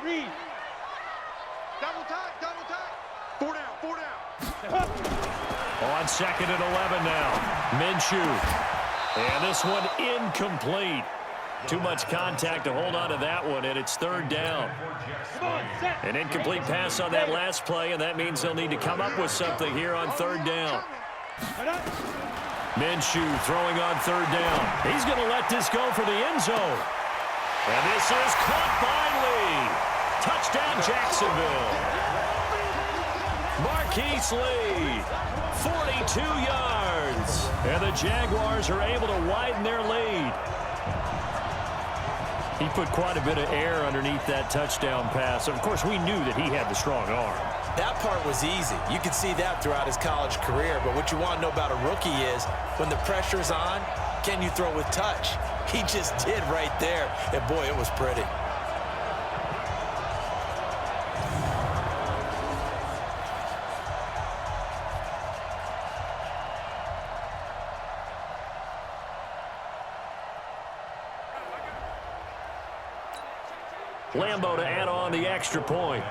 Read. Double time, double time. 4 down, 4 down. On 2nd and 11 now. Minshew. And this one incomplete. Too much contact to hold on to that one, and it's 3rd down. An incomplete pass on that last play, and that means they'll need to come up with something here on 3rd down. Minshew throwing on 3rd down. He's going to let this go for the end zone. And this is caught by Lee. Touchdown, Jacksonville. Marquise Lee, 42 yards. And the Jaguars are able to widen their lead. He put quite a bit of air underneath that touchdown pass. Of course, we knew that he had the strong arm. That part was easy. You could see that throughout his college career. But what you want to know about a rookie is when the pressure's on, can you throw with touch? He just did right there. And, boy, it was pretty. Lambeau to add on the extra point.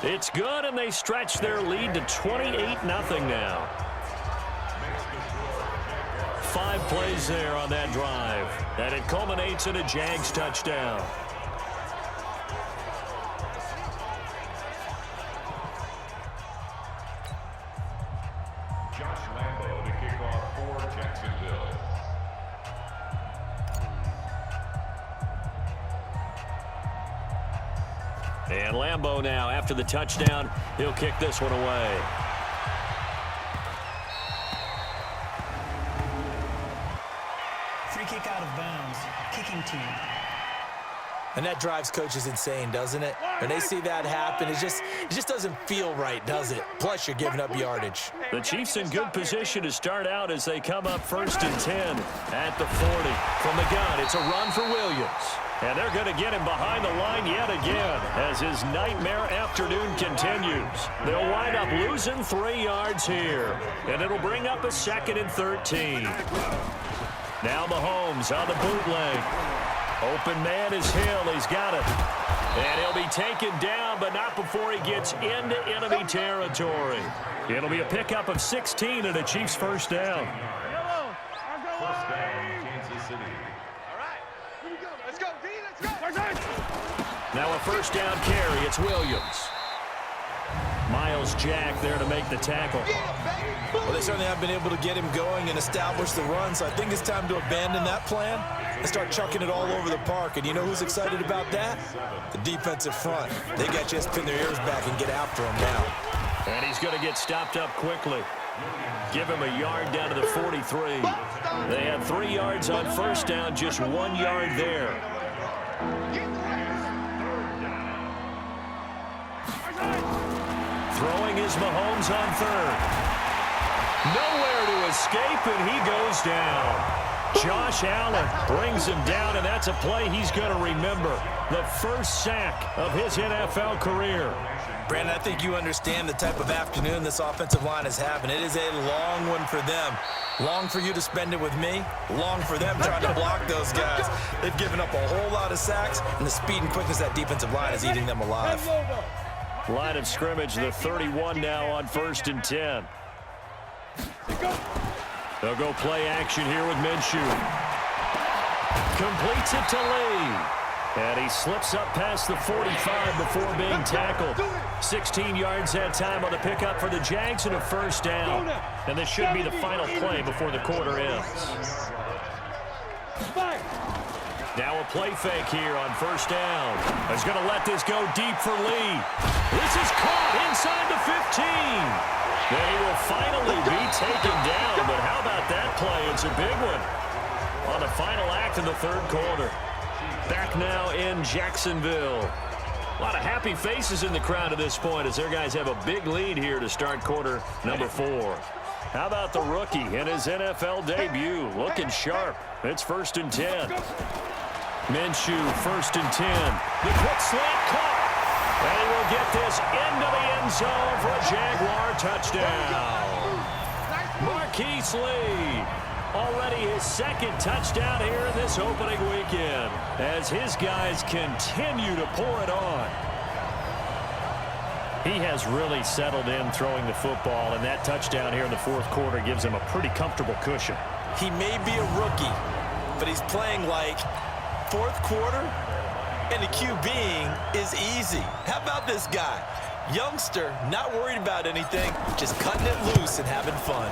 It's good, and they stretch their lead to 28-0 now. 5 plays there on that drive, and it culminates in a Jags touchdown. And Lambeau now, after the touchdown, he'll kick this one away. Free kick out of bounds. Kicking team. And that drives coaches insane, doesn't it? When they see that happen, it just doesn't feel right, does it? Plus, you're giving up yardage. The Chiefs in good position to start out as they come up 1st and 10 at the 40. From the gun, it's a run for Williams. And they're going to get him behind the line yet again as his nightmare afternoon continues. They'll wind up losing 3 yards here. And it'll bring up a 2nd and 13. Now Mahomes on the bootleg. Open man is Hill. He's got it. And he'll be taken down, but not before he gets into enemy territory. It'll be a pickup of 16 and a Chiefs 1st down. First down, Kansas City. All right, here we go. Let's go, D. Let's go. Now a 1st down carry. It's Williams. Miles Jack there to make the tackle. Well, they certainly have been able to get him going and establish the run, so I think it's time to abandon that plan and start chucking it all over the park. And you know who's excited about that? The defensive front. They got to just pin their ears back and get after him now. And he's going to get stopped up quickly. Give him a yard down to the 43. They had 3 yards on 1st down, just 1 yard there. Throwing is Mahomes on 3rd. Nowhere to escape, and he goes down. Josh Allen brings him down, and that's a play he's going to remember. The first sack of his NFL career. Brandon, I think you understand the type of afternoon this offensive line is having. It is a long one for them. Long for you to spend it with me. Long for them trying to block those guys. They've given up a whole lot of sacks, and the speed and quickness of that defensive line is eating them alive. Line of scrimmage, the 31 now on 1st and 10. They'll go play action here with Minshew. Completes it to Lee. And he slips up past the 45 before being tackled. 16 yards that time on the pickup for the Jags and a 1st down. And this should be the final play before the quarter ends. Now a play fake here on 1st down. He's going to let this go deep for Lee. This is caught inside the 15. They will finally be taken down, but how about that play? It's a big one on the final act of the 3rd quarter. Back now in Jacksonville. A lot of happy faces in the crowd at this point as their guys have a big lead here to start quarter number 4. How about the rookie in his NFL debut? Looking sharp. It's 1st and 10. Minshew, 1st and 10. The quick slant caught. And he will get this into the end zone for a Jaguar touchdown. Marquise Lee. Already his second touchdown here in this opening weekend as his guys continue to pour it on. He has really settled in throwing the football, and that touchdown here in the fourth quarter gives him a pretty comfortable cushion. He may be a rookie, but he's playing like fourth quarter, and the QBing is easy. How about this guy? Youngster, not worried about anything, just cutting it loose and having fun.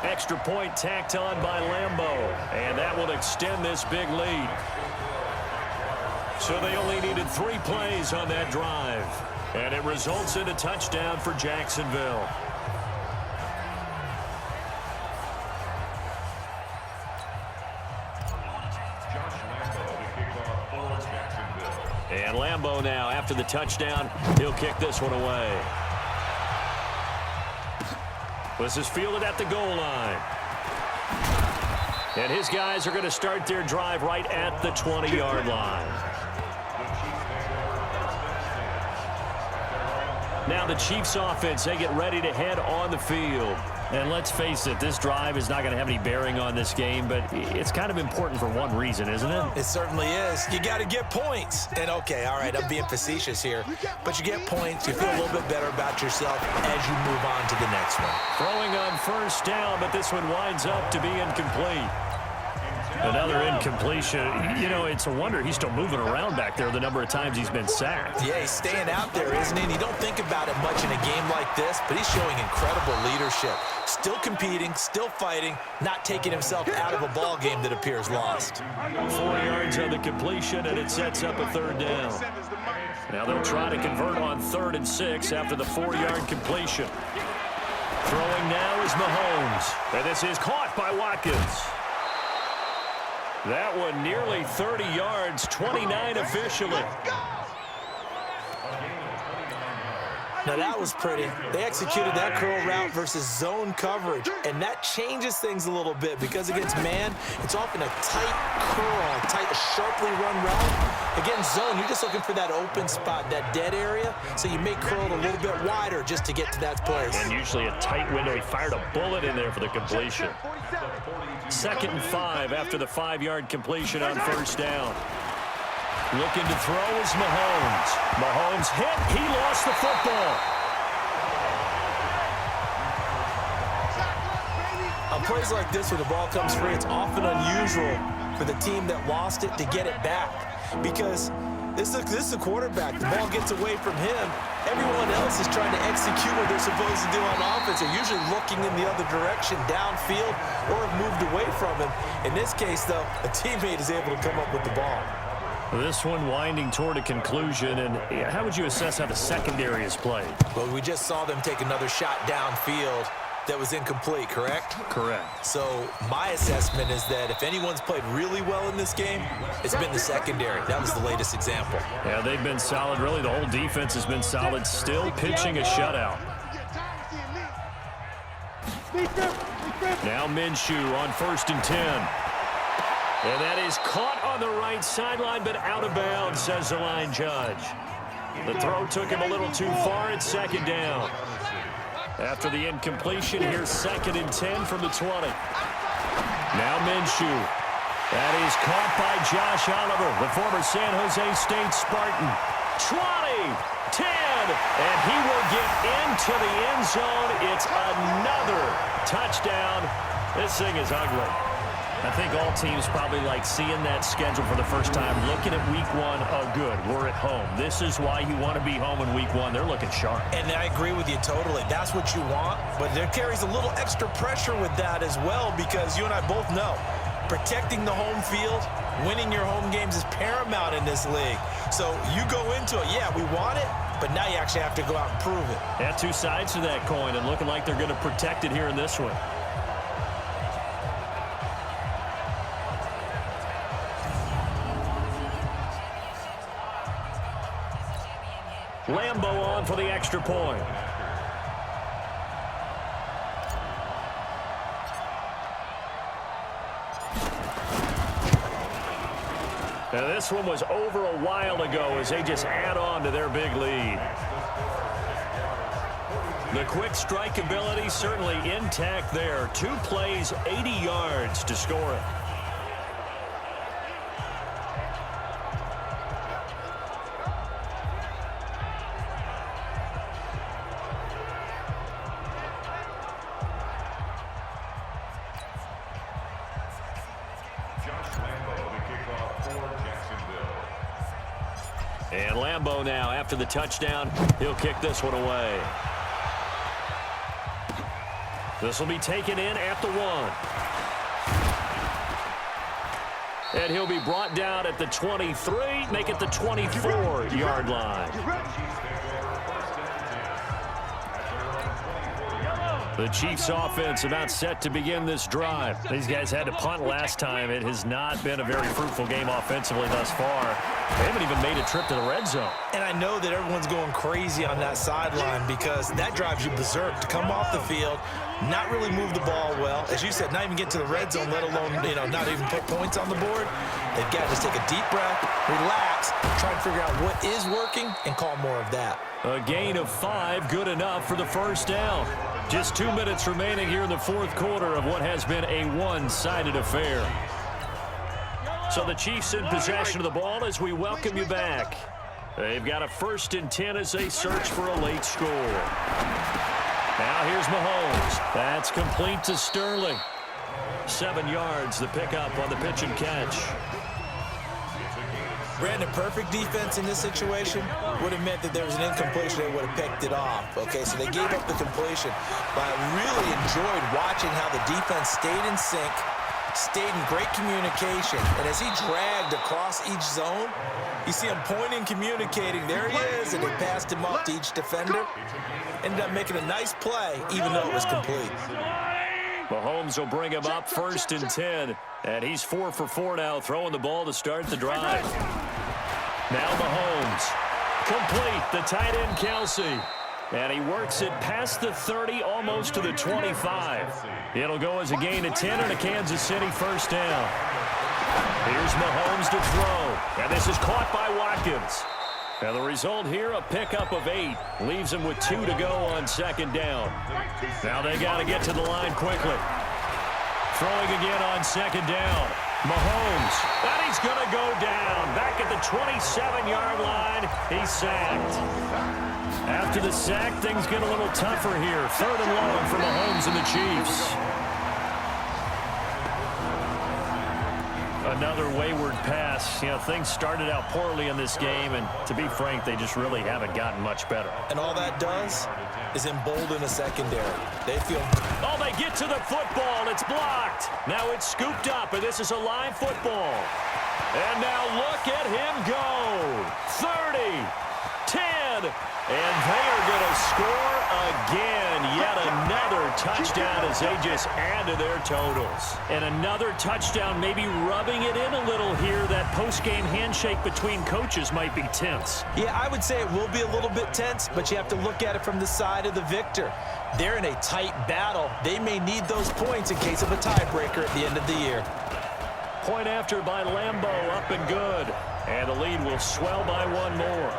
Extra point tacked on by Lambeau, and that will extend this big lead. So they only needed 3 plays on that drive, and it results in a touchdown for Jacksonville. And Lambeau now, after the touchdown, he'll kick this one away. This is fielded at the goal line. And his guys are going to start their drive right at the 20-yard line. Now the Chiefs offense, they get ready to head on the field. And let's face it, this drive is not going to have any bearing on this game, but it's kind of important for one reason, isn't it? It certainly is. You got to get points. And okay, all right, I'm being facetious here, but you get points, you feel a little bit better about yourself as you move on to the next one. Throwing on first down, but this one winds up to be incomplete. Another incompletion. You know, it's a wonder he's still moving around back there the number of times he's been sacked. Yeah, he's staying out there, isn't he? And you don't think about it much in a game like this, but he's showing incredible leadership. Still competing, still fighting, not taking himself out of a ball game that appears lost. 4 yards on the completion, and it sets up a third down. Now they'll try to convert on 3rd and 6 after the 4-yard completion. Throwing now is Mahomes, and this is caught by Watkins. That one nearly 30 yards, 29 officially. Now that was pretty. They executed that curl route versus zone coverage, and that changes things a little bit because against man, it's often a tight curl, tight, sharply run route. Against zone, you're just looking for that open spot, that dead area, so you may curl it a little bit wider just to get to that place. And usually a tight window. He fired a bullet in there for the completion. 2nd and 5 after the 5-yard completion on first down. Looking to throw is Mahomes. Mahomes hit. He lost the football. On plays like this where the ball comes free, it's often unusual for the team that lost it to get it back because this is the quarterback. The ball gets away from him. Everyone else is trying to execute what they're supposed to do on offense. They're usually looking in the other direction, downfield, or have moved away from him. In this case, though, a teammate is able to come up with the ball. This one winding toward a conclusion, and how would you assess how the secondary is played? Well, we just saw them take another shot downfield that was incomplete, correct? Correct. So my assessment is that if anyone's played really well in this game, it's been the secondary. That was the latest example. Yeah, they've been solid. Really, the whole defense has been solid, still pitching a shutout. Now Minshew on 1st and 10. And that is caught on the right sideline, but out of bounds, says the line judge. The throw took him a little too far. It's 2nd down. After the incompletion, here's 2nd and 10 from the 20. Now Minshew. That is caught by Josh Oliver, the former San Jose State Spartan. 20, 10, and he will get into the end zone. It's another touchdown. This thing is ugly. I think all teams probably like seeing that schedule for the first time, looking at week 1, oh good, we're at home. This is why you want to be home in week 1. They're looking sharp. And I agree with you totally. That's what you want, but there carries a little extra pressure with that as well because you and I both know protecting the home field, winning your home games is paramount in this league. So you go into it, yeah, we want it, but now you actually have to go out and prove it. Yeah, 2 sides to that coin, and looking like they're going to protect it here in this one. Lambeau on for the extra point. Now this one was over a while ago as they just add on to their big lead. The quick strike ability certainly intact there. 2 plays, 80 yards to score it. And Lambeau now, after the touchdown, he'll kick this one away. This will be taken in at the 1. And he'll be brought down at the 23, make it the 24-yard line. The Chiefs offense about set to begin this drive. These guys had to punt last time. It has not been a very fruitful game offensively thus far. They haven't even made a trip to the red zone. And I know that everyone's going crazy on that sideline because that drives you berserk to come off the field, not really move the ball well. As you said, not even get to the red zone, let alone, not even put points on the board. They've got to just take a deep breath, relax, try and figure out what is working and call more of that. A gain of 5, good enough for the first down. Just 2 minutes remaining here in the fourth quarter of what has been a one-sided affair. So the Chiefs in possession of the ball as we welcome you back. They've got a 1st and 10 as they search for a late score. Now here's Mahomes. That's complete to Sterling. 7 yards, the pickup on the pitch and catch. Brandon, perfect defense in this situation would have meant that there was an incompletion. They would have picked it off. Okay, so they gave up the completion. But I really enjoyed watching how the defense stayed in sync, stayed in great communication. And as he dragged across each zone, you see him pointing, communicating. There he is, and they passed him up to each defender. Ended up making a nice play, even though it was complete. Mahomes will bring him up 1st and 10. And he's 4 for 4 now, throwing the ball to start the drive. Now Mahomes. Complete, the tight end Kelsey. And he works it past the 30, almost to the 25. It'll go as a gain of 10 and a Kansas City first down. Here's Mahomes to throw. And this is caught by Watkins. And the result here, a pickup of 8. Leaves him with 2 to go on 2nd down. Now they got to get to the line quickly. Throwing again on 2nd down. Mahomes. And he's going to go down. Back at the 27-yard line. He's sacked. After the sack, things get a little tougher here. 3rd and long for Mahomes and the Chiefs. Another wayward pass. Things started out poorly in this game, and to be frank, they just really haven't gotten much better. And all that does is embolden a secondary. They feel... Oh, they get to the football. It's blocked. Now it's scooped up, and this is a live football. And now look at him go. 30, 10, and they are going to score again. Yet another touchdown as they just add to their totals. And another touchdown, maybe rubbing it in a little here. That post-game handshake between coaches might be tense. Yeah, I would say it will be a little bit tense, but you have to look at it from the side of the victor. They're in a tight battle. They may need those points in case of a tiebreaker at the end of the year. Point after by Lambeau, up and good. And the lead will swell by 1 more.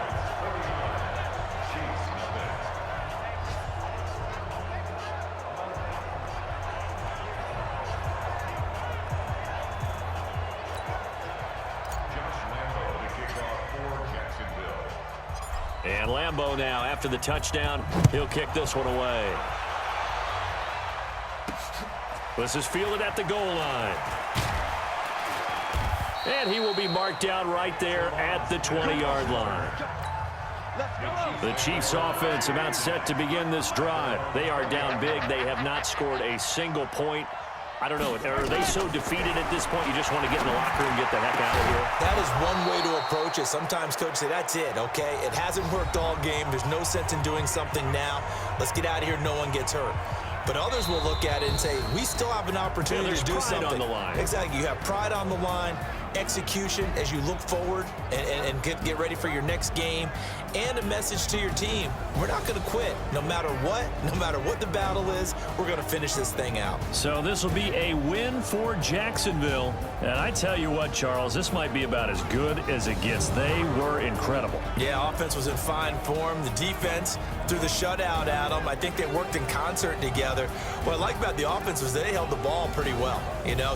And Lambeau now, after the touchdown, he'll kick this one away. This is fielded at the goal line. And he will be marked down right there at the 20-yard line. The Chiefs offense about set to begin this drive. They are down big. They have not scored a single point. I don't know. Are they so defeated at this point you just want to get in the locker room and get the heck out of here? That is one way to approach it. Sometimes coaches say, that's it, okay? It hasn't worked all game. There's no sense in doing something now. Let's get out of here. No one gets hurt. But others will look at it and say, we still have an opportunity to do something. On the line. Exactly. You have pride on the line, execution as you look forward and get ready for your next game. and a message to your team. We're not going to quit. No matter what the battle is, we're going to finish this thing out. So this will be a win for Jacksonville. And I tell you what, Charles, this might be about as good as it gets. They were incredible. Yeah, offense was in fine form. The defense threw the shutout at them. I think they worked in concert together. What I like about the offense was they held the ball pretty well. You know,